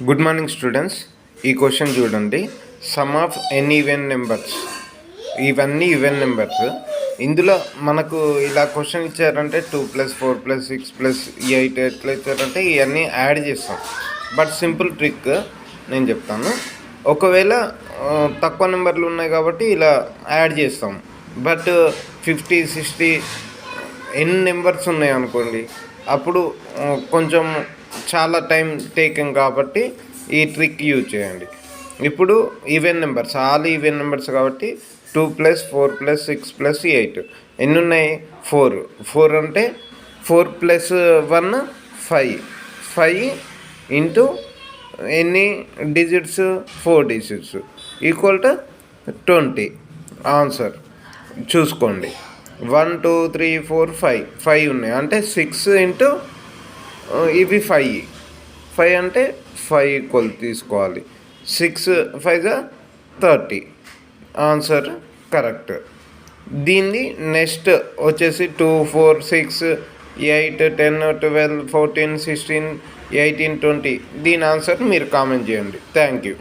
Good morning students. ఈ question చూడండి. Sum of n even numbers, ఇవన్నీ ఈవెన్ నెంబర్స్. ఇందులో మనకు ఇలా క్వశ్చన్ ఇచ్చారంటే 2 + 4 + 6 + 8 ఎట్లా ఇచ్చారంటే ఇవన్నీ యాడ్ చేస్తాం. బట్ సింపుల్ ట్రిక్ నేను చెప్తాను. ఒకవేళ తక్కువ నెంబర్లు ఉన్నాయి కాబట్టి ఇలా యాడ్ చేస్తాం. బట్ 50, 60 ఎన్ని నెంబర్స్ ఉన్నాయి అనుకోండి, అప్పుడు కొంచెం చాలా టైం టేకింగ్ కాబట్టి ఈ ట్రిక్ యూజ్ చేయండి. ఇప్పుడు even numbers, all even numbers కాబట్టి 2 + 4 + 6 + 8 ఎన్ని ఉన్నాయి? 4 అంటే 4 + 1 5 ఇంటూ ఎన్ని digits? 4 digits equal to 20. Answer చూసుకోండి. 1 2 3 4 5 ఉన్నాయి అంటే 6 ఇంటూ ఇవి 5 అంటే 5 ఈక్వల్ తీసుకోవాలి. 6 5 30. Answer correct. దీన్ని నెక్స్ట్ వచ్చేసి 2 4 6 8 10 12 14 16 18 20 దీని ఆన్సర్ మీరు కామెంట్ చేయండి. Thank you.